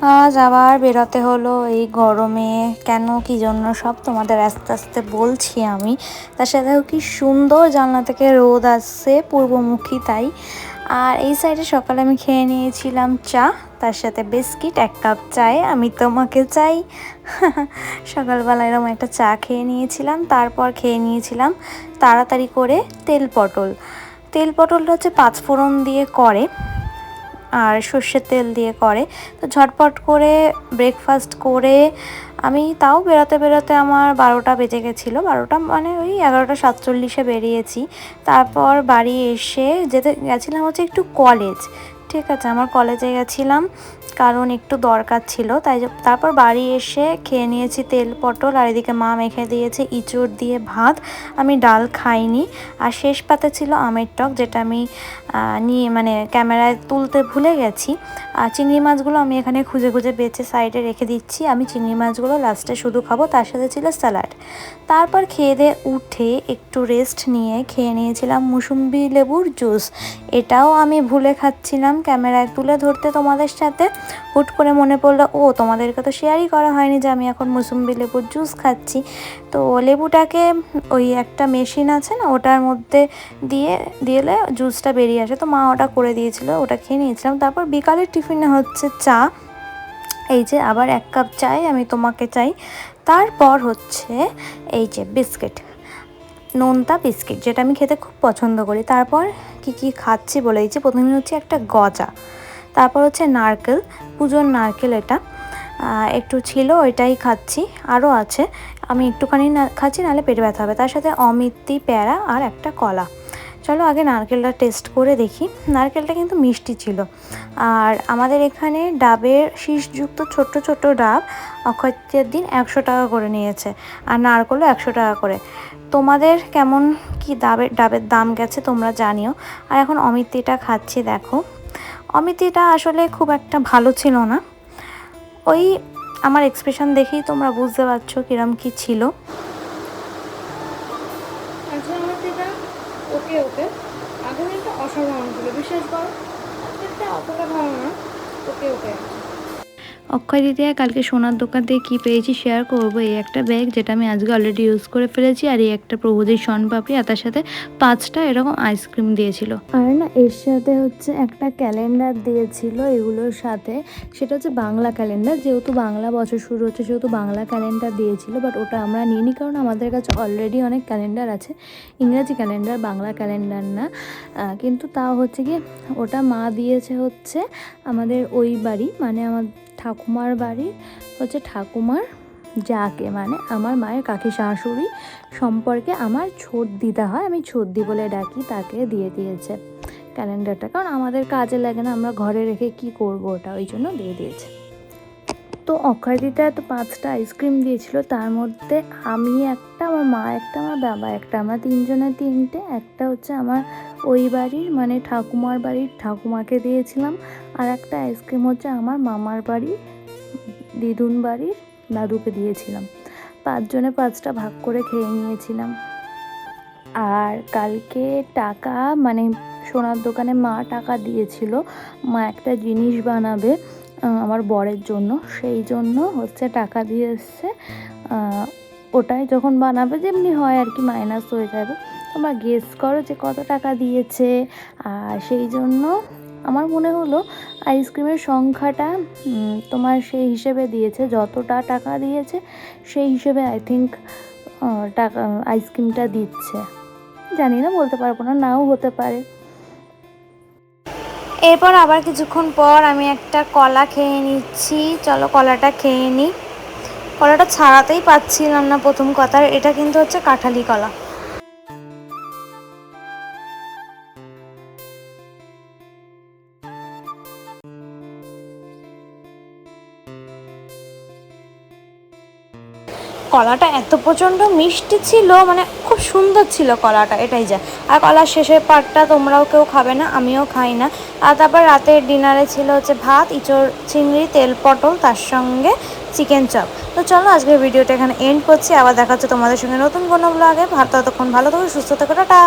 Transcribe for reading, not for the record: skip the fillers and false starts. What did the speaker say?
আজ আবার বেরোতে হলো এই গরমে। কেন কি জন্য সব তোমাদের আস্তে আস্তে বলছি আমি। তার সাথে কি সুন্দর জানলা থেকে রোদ আসছে পূর্বমুখী, তাই। আর এই সাইডে সকালে আমি খেয়ে নিয়েছিলাম চা, তার সাথে বিস্কিট, 1 কাপ চায়ে আমি তোমাকে চাই। সকালবেলা এরকম একটা চা খেয়ে নিয়েছিলাম, তারপর খেয়ে নিয়েছিলাম তাড়াতাড়ি করে তেল পটল। তেল পটলটা হচ্ছে 5 ফোড়ন দিয়ে করে আর সর্ষের তেল দিয়ে করে। তো ঝটপট করে ব্রেকফাস্ট করে আমি তাও বেরোতে বেরোতে আমার 12টা বেজে গেছিলো। 12টা মানে ওই 11টা 47-এ বেরিয়েছি। তারপর বাড়ি এসে গেছিলাম হচ্ছে একটু কলেজ, ঠিক আছে, আমার কলেজে গেছিলাম কারণ একটু দরকার ছিল, তাই তারপর বাড়ি এসে খেয়ে নিয়েছি তেল পটল। আর এদিকে মা মেখে দিয়েছে ইঁচড় দিয়ে ভাত, আমি ডাল খাইনি। আর শেষ পাতে ছিল আমের টক, যেটা আমি নিয়ে মানে ক্যামেরায় তুলতে ভুলে গেছি। আর চিংড়ি মাছগুলো আমি এখানে খুঁজে খুঁজে বেছে সাইডে রেখে দিচ্ছি। আমি চিংড়ি মাছগুলো লাস্টে শুধু খাবো, তার সাথে ছিল স্যালাড। তারপর খেয়ে দিয়ে উঠে একটু রেস্ট নিয়ে খেয়ে নিয়েছিলাম মুসুম্বি লেবুর জুস। এটাও আমি ভুলে খাচ্ছিলাম ক্যামেরায় তুলে ধরতে তোমাদের সাথে। হুট করে মনে পড়লো, ও তোমাদেরকে তো শেয়ারই করা হয়নি যে আমি এখন মুসুম্বি লেবুর জুস খাচ্ছি। তো লেবুটাকে ওই একটা মেশিন আছে না, ওটার মধ্যে দিলে জুসটা বেরিয়ে আসে। তো মা ওটা করে দিয়েছিল, ওটা খেয়ে নিয়েছিলাম। তারপর বিকালের টিফিনে হচ্ছে চা, এই যে আবার 1 কাপ চাই আমি তোমাকে চাই। তারপর হচ্ছে এই যে বিস্কিট, নোনতা বিস্কিট, যেটা আমি খেতে খুব পছন্দ করি। তারপর কি খাচ্ছি বলে দিচ্ছি। প্রথমে হচ্ছে একটা গজা, তারপর হচ্ছে নারকেল, পুজোর নারকেল, এটা একটু ছিল, ওইটাই খাচ্ছি। আরও আছে, আমি একটুখানি খাচ্ছি, নাহলে পেটে ব্যথা হবে। তার সাথে অমিত্তি প্যারা আর একটা কলা। চলো আগে নারকেলটা টেস্ট করে দেখি। নারকেলটা কিন্তু মিষ্টি ছিল। আর আমাদের এখানে ডাবের শীষযুক্ত ছোট্ট ছোট্ট ডাব অক্ষয় তৃতীয়ার দিন 100 টাকা করে নিয়েছে, আর নারকেলও 100 টাকা করে। তোমাদের কেমন কি ডাবের দাম গেছে তোমরা জানিও। আর এখন অমিত্তিটা খাচ্ছি, দেখো অমিত্তিটা আসলে খুব একটা ভালো ছিল না। ওই আমার এক্সপ্রেশন দেখেই তোমরা বুঝতে পারছো কিরম কি ছিল। ওকে ওকে, আগে একটা অসাধারণ ছিল, বিশেষ করে অতটা ভালো না, ওকে ওকে। অক্ষয় তৃতীয়া কালকে সোনার দোকান থেকে কী পেয়েছি শেয়ার করবো। এই একটা ব্যাগ, যেটা আমি আজকে অলরেডি ইউজ করে ফেলেছি। আর এই একটা প্রভুজির শনপাপড়ি, আর তার সাথে 5টা এরকম আইসক্রিম দিয়েছিল। আর না, এর সাথে হচ্ছে একটা ক্যালেন্ডার দিয়েছিল এগুলোর সাথে। সেটা হচ্ছে বাংলা ক্যালেন্ডার, যেহেতু বাংলা বছর শুরু হচ্ছে সেহেতু বাংলা ক্যালেন্ডার দিয়েছিল। বাট ওটা আমরা নিইনি, কারণ আমাদের কাছে অলরেডি অনেক ক্যালেন্ডার আছে, ইংরাজি ক্যালেন্ডার, বাংলা ক্যালেন্ডার না। কিন্তু তাও হচ্ছে কি, ওটা মা দিয়েছে হচ্ছে আমাদের ওই বাড়ি, মানে আমার ঠাকুমার বাড়ি হচ্ছে ঠাকুমার যাকে, মানে আমার মায়ের কাকি শাশুড়ি সম্পর্কে আমার ছোট দিদা হয়, আমি ছোটদি বলে ডাকি, তাকে দিয়ে দিয়েছে ক্যালেন্ডারটা। কারণ আমাদের কাজে লাগে না, আমরা ঘরে রেখে কি করব, ওটা ওই জন্য দিয়ে দিয়েছে। তো অক্ষয় তৃতীয়ায় তো 5টা আইসক্রিম দিয়েছিল, তার মধ্যে আমি একটা, আমার মা একটা, আমার বাবা একটা, আমরা 3জনে 3টে। একটা হচ্ছে আমার ওই বাড়ির মানে ঠাকুমার বাড়ির ঠাকুমাকে দিয়েছিলাম, আর একটা আইসক্রিম হচ্ছে আমার মামার বাড়ির দিদুন বাড়ির দাদুকে দিয়েছিলাম। 5জনে 5টা ভাগ করে খেয়ে নিয়েছিলাম। আর কালকে টাকা মানে সোনার দোকানে মা টাকা দিয়েছিল, মা একটা জিনিস বানাবে আমার বরের জন্য, সেই জন্য হচ্ছে টাকা দিয়ে এসছে। ওটাই যখন বানাবে যেমনি হয় আর কি, মাইনাস হয়ে যাবে। তোমরা গেস করো যে কত টাকা দিয়েছে। আর সেই জন্য আমার মনে হলো আইসক্রিমের সংখ্যাটা তোমার সেই হিসেবে দিয়েছে, যতটা টাকা দিয়েছে সেই হিসেবে আই থিঙ্ক টাকা আইসক্রিমটা দিচ্ছে। জানি না, বলতে পারবো না, নাও হতে পারে। এরপর আবার কিছুক্ষণ পর আমি একটা কলা খেয়ে নিচ্ছি। চলো কলাটা খেয়ে নিই। কলাটা ছাড়াতেই পাচ্ছিলাম না প্রথম কথা। এটা কিন্তু হচ্ছে কাঁঠালি কলা। কলাটা এত প্রচণ্ড মিষ্টি ছিল, মানে খুব সুন্দর ছিল কলাটা, এটাই যা। আর কলার শেষের পার্টটা তোমরাও কেউ খাবে না, আমিও খাই না। আর তারপর রাতের ডিনারে ছিল হচ্ছে ভাত, ইঁচড় চিংড়ি, তেল পটল, তার সঙ্গে চিকেন চপ। তো চলো আজকের ভিডিওটা এখানে এন্ড করছি। আবার দেখা হচ্ছে তোমাদের সঙ্গে নতুন কোনো ব্লগে। ততক্ষণ ভালো থাকো, সুস্থ থাকো, টাটা।